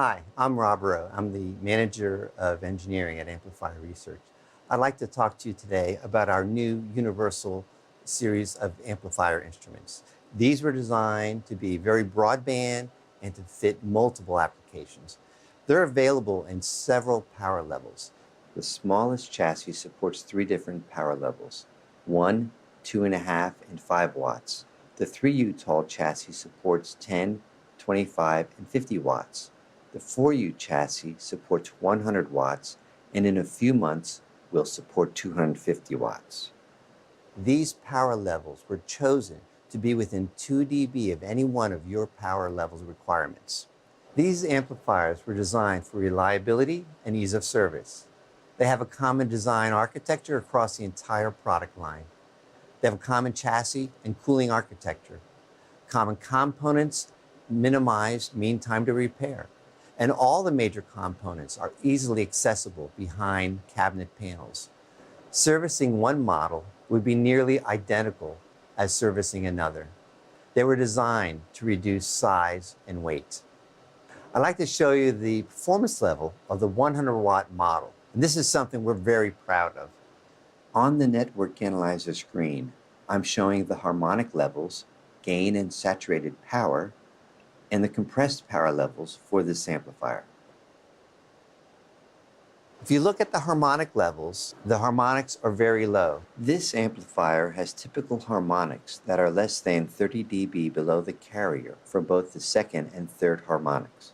Hi, I'm Rob Rowe. I'm the Manager of Engineering at Amplifier Research. I'd like to talk to you today about our new universal series of amplifier instruments. These were designed to be very broadband and to fit multiple applications. They're available in several power levels. The smallest chassis supports 3 different power levels: 1, 2.5, and 5 watts. The 3U tall chassis supports 10, 25, and 50 watts. The 4U chassis supports 100 watts, and in a few months will support 250 watts. These power levels were chosen to be within 2 dB of any one of your power levels requirements. These amplifiers were designed for reliability and ease of service. They have a common design architecture across the entire product line. They have a common chassis and cooling architecture. Common components minimize mean time to repair. And all the major components are easily accessible behind cabinet panels. Servicing one model would be nearly identical as servicing another. They were designed to reduce size and weight. I'd like to show you the performance level of the 100-watt model. And this is something we're very proud of. On the network analyzer screen, I'm showing the harmonic levels, gain and saturated power, and the compressed power levels for this amplifier. If you look at the harmonic levels, the harmonics are very low. This amplifier has typical harmonics that are less than 30 dB below the carrier for both the second and third harmonics.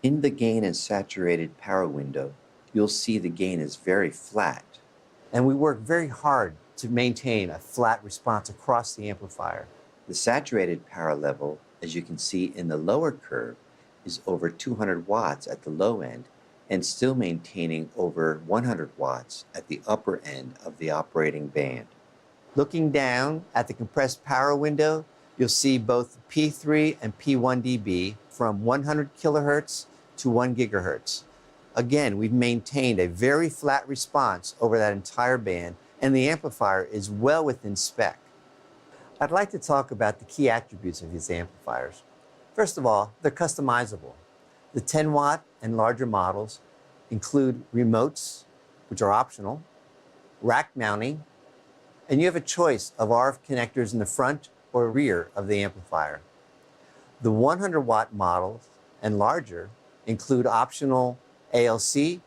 In the gain and saturated power window, you'll see the gain is very flat. And we work very hard to maintain a flat response across the amplifier. The saturated power level, as you can see in the lower curve, is over 200 watts at the low end and still maintaining over 100 watts at the upper end of the operating band. Looking down at the compressed power window, you'll see both P3 and P1 dB from 100 kilohertz to 1 gigahertz. Again, we've maintained a very flat response over that entire band, and the amplifier is well within spec. I'd like to talk about the key attributes of these amplifiers. First of all, they're customizable. The 10-watt and larger models include remotes, which are optional, rack mounting, and you have a choice of RF connectors in the front or rear of the amplifier. The 100-watt models and larger include optional ALC,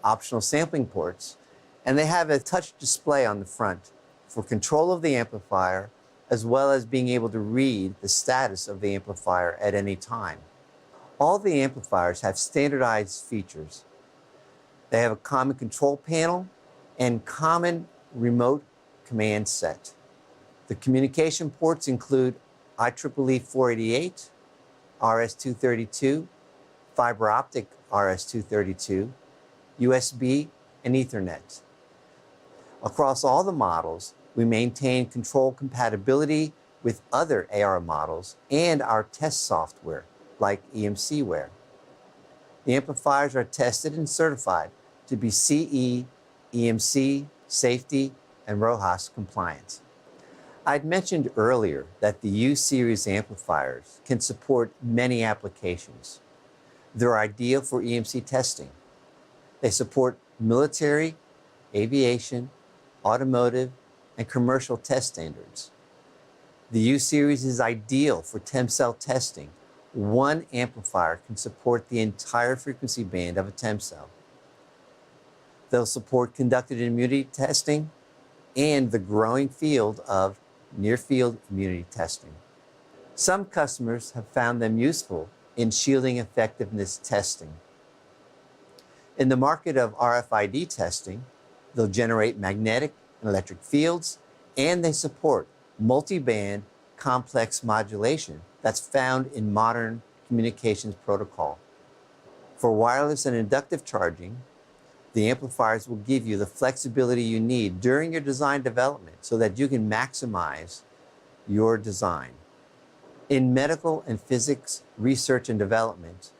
optional sampling ports, and they have a touch display on the front for control of the amplifier, as well as being able to read the status of the amplifier at any time. All the amplifiers have standardized features. They have a common control panel and common remote command set. The communication ports include IEEE 488, RS-232, fiber optic RS-232, USB, and Ethernet. Across all the models, we maintain control compatibility with other AR models and our test software, like EMCware. The amplifiers are tested and certified to be CE, EMC, safety, and RoHS compliant. I'd mentioned earlier that the U-Series amplifiers can support many applications. They're ideal for EMC testing. They support military, aviation, automotive, and commercial test standards. The U-Series is ideal for TEM-cell testing. One amplifier can support the entire frequency band of a TEM-cell. They'll support conducted immunity testing and the growing field of near-field immunity testing. Some customers have found them useful in shielding effectiveness testing. In the market of RFID testing, they'll generate magnetic and electric fields, and they support multi-band complex modulation that's found in modern communications protocol. For wireless and inductive charging, the amplifiers will give you the flexibility you need during your design development so that you can maximize your design. In medical and physics research and development,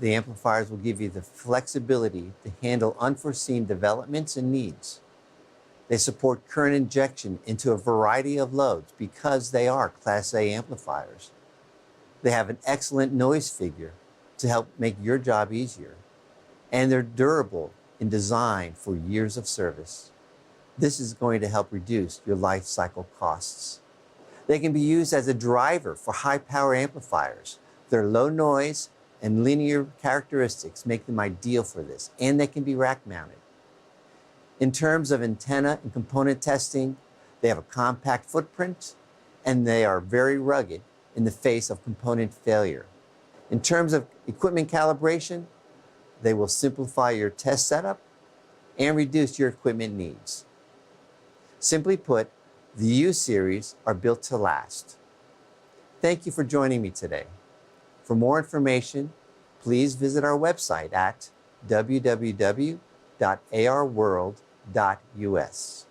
the amplifiers will give you the flexibility to handle unforeseen developments and needs. They support current injection into a variety of loads because they are Class A amplifiers. They have an excellent noise figure to help make your job easier. And they're durable in design for years of service. This is going to help reduce your life cycle costs. They can be used as a driver for high power amplifiers. Their low noise and linear characteristics make them ideal for this, and they can be rack mounted. In terms of antenna and component testing, they have a compact footprint, and they are very rugged in the face of component failure. In terms of equipment calibration, they will simplify your test setup and reduce your equipment needs. Simply put, the U-Series are built to last. Thank you for joining me today. For more information, please visit our website at www.arworld.us.